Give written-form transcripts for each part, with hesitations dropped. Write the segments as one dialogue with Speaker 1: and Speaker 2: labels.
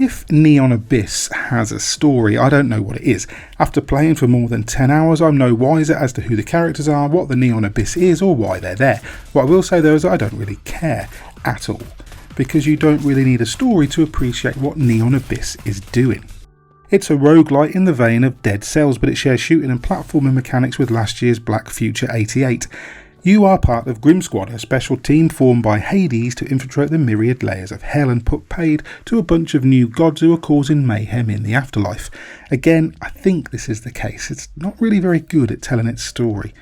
Speaker 1: If Neon Abyss has a story, I don't know what it is. After playing for more than 10 hours, I'm no wiser as to who the characters are, what the Neon Abyss is, or why they're there. What I will say though is that I don't really care at all, because you don't really need a story to appreciate what Neon Abyss is doing. It's a roguelite in the vein of Dead Cells, but it shares shooting and platforming mechanics with last year's Black Future 88. You are part of Grim Squad, a special team formed by Hades to infiltrate the myriad layers of hell and put paid to a bunch of new gods who are causing mayhem in the afterlife. Again, I think this is the case. It's not really very good at telling its story.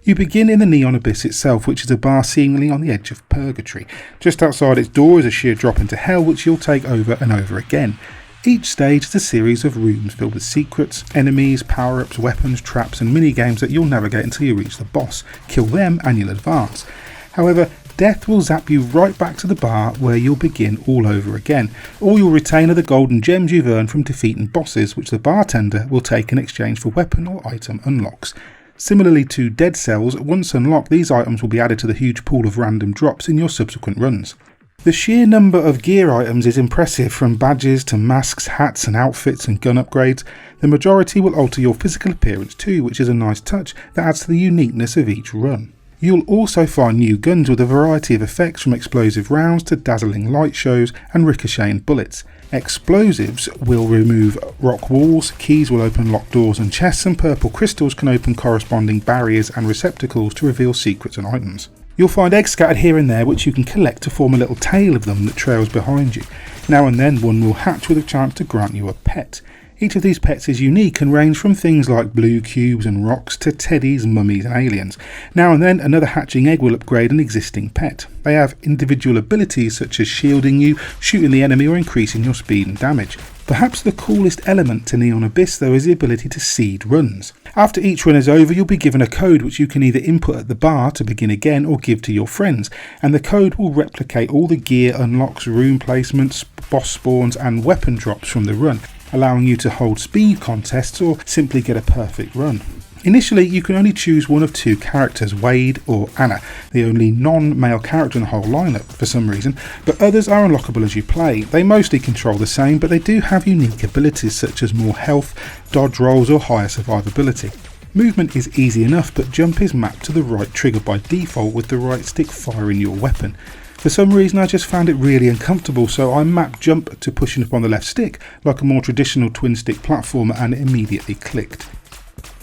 Speaker 1: You begin in the Neon Abyss itself, which is a bar seemingly on the edge of purgatory. Just outside its door is a sheer drop into hell, which you'll take over and over again. Each stage is a series of rooms filled with secrets, enemies, power-ups, weapons, traps and mini-games that you'll navigate until you reach the boss. Kill them and you'll advance. However, death will zap you right back to the bar where you'll begin all over again. All you'll retain are the golden gems you've earned from defeating bosses, which the bartender will take in exchange for weapon or item unlocks. Similarly to Dead Cells, once unlocked, these items will be added to the huge pool of random drops in your subsequent runs. The sheer number of gear items is impressive, from badges to masks, hats and outfits and gun upgrades. The majority will alter your physical appearance too, which is a nice touch that adds to the uniqueness of each run. You'll also find new guns with a variety of effects, from explosive rounds to dazzling light shows and ricocheting bullets. Explosives will remove rock walls, keys will open locked doors and chests, and purple crystals can open corresponding barriers and receptacles to reveal secrets and items. You'll find eggs scattered here and there which you can collect to form a little tail of them that trails behind you. Now and then one will hatch with a chance to grant you a pet. Each of these pets is unique and range from things like blue cubes and rocks to teddies, mummies and aliens. Now and then another hatching egg will upgrade an existing pet. They have individual abilities such as shielding you, shooting the enemy or increasing your speed and damage. Perhaps the coolest element to Neon Abyss though is the ability to seed runs. After each run is over, you'll be given a code which you can either input at the bar to begin again or give to your friends, and the code will replicate all the gear unlocks, room placements, boss spawns and weapon drops from the run, allowing you to hold speed contests or simply get a perfect run. Initially, you can only choose one of two characters, Wade or Anna, the only non-male character in the whole lineup for some reason, but others are unlockable as you play. They mostly control the same, but they do have unique abilities such as more health, dodge rolls or higher survivability. Movement is easy enough, but jump is mapped to the right trigger by default with the right stick firing your weapon. For some reason I just found it really uncomfortable, so I mapped jump to pushing up on the left stick like a more traditional twin stick platformer and it immediately clicked.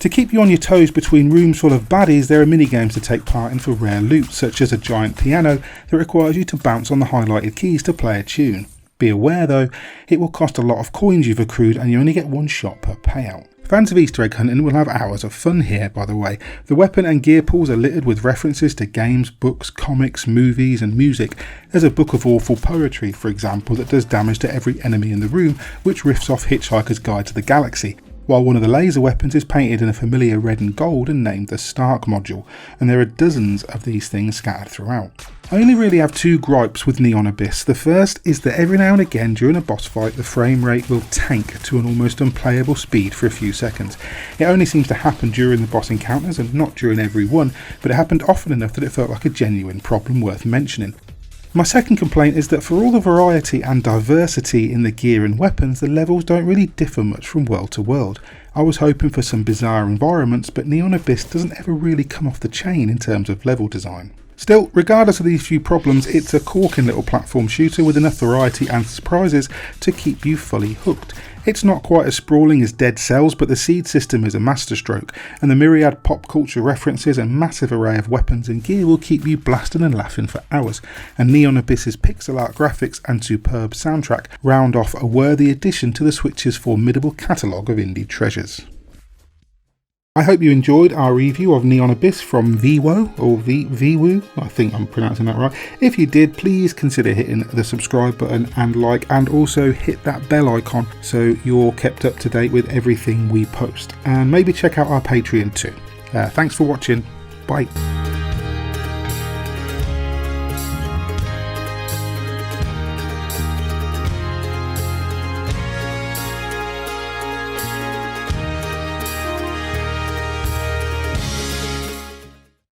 Speaker 1: To keep you on your toes between rooms full of baddies, there are minigames to take part in for rare loot, such as a giant piano that requires you to bounce on the highlighted keys to play a tune. Be aware though, it will cost a lot of coins you've accrued and you only get one shot per payout. Fans of Easter egg hunting will have hours of fun here, by the way. The weapon and gear pools are littered with references to games, books, comics, movies and music. There's a book of awful poetry, for example, that does damage to every enemy in the room, which riffs off Hitchhiker's Guide to the Galaxy, while one of the laser weapons is painted in a familiar red and gold and named the Stark module, and there are dozens of these things scattered throughout. I only really have two gripes with Neon Abyss. The first is that every now and again during a boss fight the frame rate will tank to an almost unplayable speed for a few seconds. It only seems to happen during the boss encounters and not during every one, but it happened often enough that it felt like a genuine problem worth mentioning. My second complaint is that for all the variety and diversity in the gear and weapons, the levels don't really differ much from world to world. I was hoping for some bizarre environments, but Neon Abyss doesn't ever really come off the chain in terms of level design. Still, regardless of these few problems, it's a corking little platform shooter with enough variety and surprises to keep you fully hooked. It's not quite as sprawling as Dead Cells, but the seed system is a masterstroke, and the myriad pop culture references and massive array of weapons and gear will keep you blasting and laughing for hours, and Neon Abyss's pixel art graphics and superb soundtrack round off a worthy addition to the Switch's formidable catalogue of indie treasures. I hope you enjoyed our review of Neon Abyss from Viwo, or Viwu, I think I'm pronouncing that right. If you did, please consider hitting the subscribe button and like, and also hit that bell icon so you're kept up to date with everything we post. And maybe check out our Patreon too. Thanks for watching. Bye.